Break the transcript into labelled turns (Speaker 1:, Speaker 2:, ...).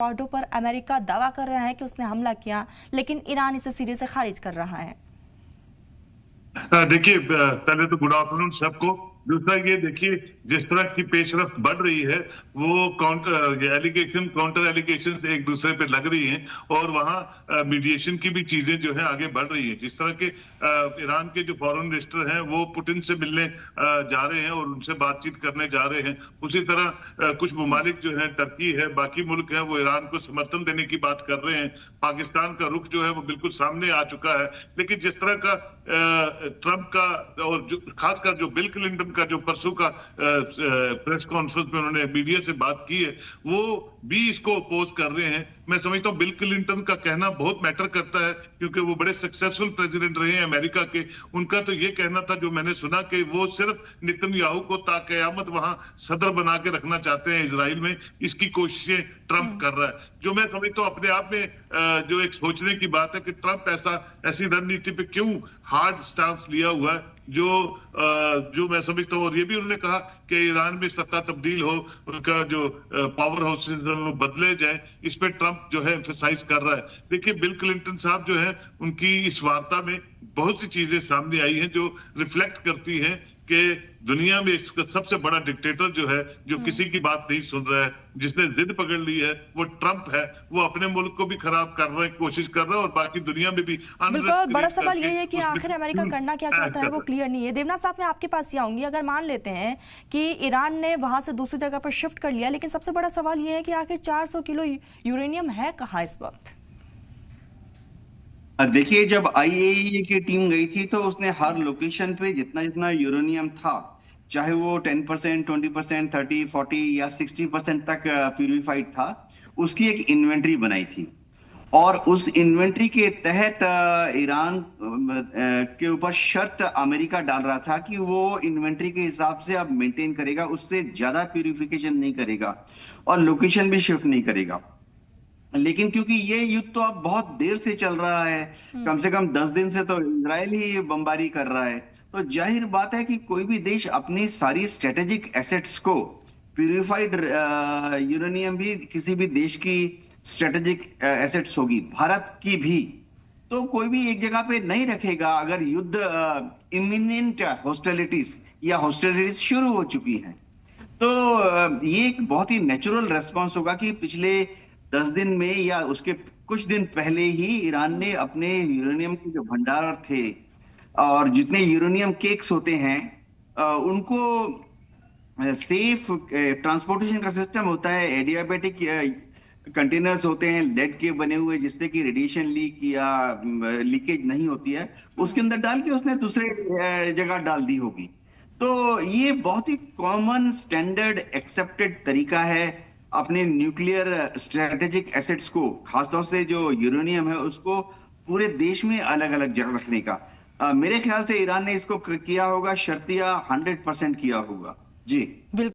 Speaker 1: वार्डों पर अमेरिका दावा कर रहा है कि उसने हमला किया, लेकिन ईरान इसे सिरे से खारिज कर रहा है।
Speaker 2: देखिए, पहले तो गुड आफ्टरनून सबको। दूसरा ये देखिए, जिस तरह की पेशरफ्त बढ़ रही है वो काउंटर एलिगेशन एक दूसरे पे लग रही हैं और वहाँ मीडिएशन की भी चीजें जो है आगे बढ़ रही हैं। जिस तरह के ईरान के जो फॉरेन मिनिस्टर हैं वो पुतिन से मिलने जा रहे हैं और उनसे बातचीत करने जा रहे हैं। उसी तरह कुछ ममालिक जो है, टर्की है, बाकी मुल्क है, वो ईरान को समर्थन देने की बात कर रहे हैं। पाकिस्तान का रुख जो है वो बिल्कुल सामने आ चुका है। लेकिन जिस तरह का ट्रंप का और खासकर जो बिल क्लिंटन का जो परसों का प्रेस कॉन्फ्रेंस में उन्होंने मीडिया से बात की है, वो भी इसको अपोज कर रहे हैं। मैं समझता हूँ बिल क्लिंटन का कहना बहुत मैटर करता है, क्योंकि वो बड़े सक्सेसफुल प्रेसिडेंट रहे हैं अमेरिका के। उनका तो ये कहना था, जो मैंने सुना, कि वो सिर्फ नेतन्याहू को ताक़यामत वहां सदर बना के रखना चाहते हैं इजराइल में। इसकी कोशिशें ट्रंप कर रहा है, जो मैं समझता हूँ अपने आप में जो एक सोचने की बात है कि ट्रंप ऐसी रणनीति पे क्यों हार्ड स्टांस लिया हुआ है, जो मैं समझता हूँ। और ये भी उन्होंने कहा कि ईरान में सत्ता तब्दील हो, उनका जो पावर हाउस वो बदले जाए, इस पे ट्रंप जो है एम्फसाइज कर रहा है। देखिए, बिल क्लिंटन साहब जो है, उनकी इस वार्ता में बहुत सी चीजें सामने आई हैं जो रिफ्लेक्ट करती हैं कि दुनिया में इसका सबसे बड़ा डिक्टेटर जो है, जो किसी की बात नहीं सुन रहा है, जिसने जिद पकड़ ली है, वो ट्रंप है। वो अपने मुल्क को भी खराब करने की कोशिश कर रहा है और बाकी दुनिया में भी।
Speaker 1: बिल्कुल, बड़ा सवाल यही है कि आखिर अमेरिका करना क्या चाहता है, वो क्लियर नहीं है। देवनाथ साहब, मैं आपके पास ही आऊंगी। अगर मान लेते हैं कि ईरान ने वहां से दूसरी जगह पर शिफ्ट कर लिया, लेकिन सबसे बड़ा सवाल ये है कि आखिर 400 किलो यूरेनियम है कहाँ इस वक्त?
Speaker 3: देखिए, जब IAEA की टीम गई थी तो उसने हर लोकेशन पे जितना जितना यूरेनियम था, चाहे वो 10%, 20%, 30, 40 या 60% तक प्यूरिफाइड था, उसकी एक इन्वेंट्री बनाई थी। और उस इन्वेंट्री के तहत ईरान के ऊपर शर्त अमेरिका डाल रहा था कि वो इन्वेंट्री के हिसाब से अब मेंटेन करेगा, उससे ज्यादा प्यूरिफिकेशन नहीं करेगा और लोकेशन भी शिफ्ट नहीं करेगा। लेकिन क्योंकि ये युद्ध तो अब बहुत देर से चल रहा है, कम से कम 10 दिन से तो इजराइल ही बमबारी कर रहा है, तो जाहिर बात है कि कोई भी देश अपनी सारी स्ट्रेटेजिक एसेट्स को, प्यूरिफाइड यूरेनियम भी किसी भी देश की स्ट्रेटेजिक एसेट्स होगी, भारत की भी, तो कोई भी एक जगह पे नहीं रखेगा अगर युद्ध इमिनेंट हॉस्टिलिटीज शुरू हो चुकी हैं। तो ये एक बहुत ही नेचुरल रेस्पॉन्स होगा कि पिछले 10 दिन में या उसके कुछ दिन पहले ही ईरान ने अपने यूरेनियम के जो भंडार थे और जितने यूरेनियम केक्स होते हैं, उनको सेफ ट्रांसपोर्टेशन का सिस्टम होता है, एडियाबेटिक कंटेनर्स होते हैं लेड के बने हुए, जिससे कि रेडिएशन लीक या लीकेज नहीं होती है, उसके अंदर डाल के उसने दूसरे जगह डाल दी होगी। तो ये बहुत ही कॉमन स्टैंडर्ड एक्सेप्टेड तरीका है अपने न्यूक्लियर स्ट्रेटेजिक एसेट्स को, खासतौर से जो यूरेनियम है उसको पूरे देश में अलग अलग जगह रखने का। मेरे ख्याल से ईरान ने इसको किया होगा, शर्तिया 100% किया होगा। जी।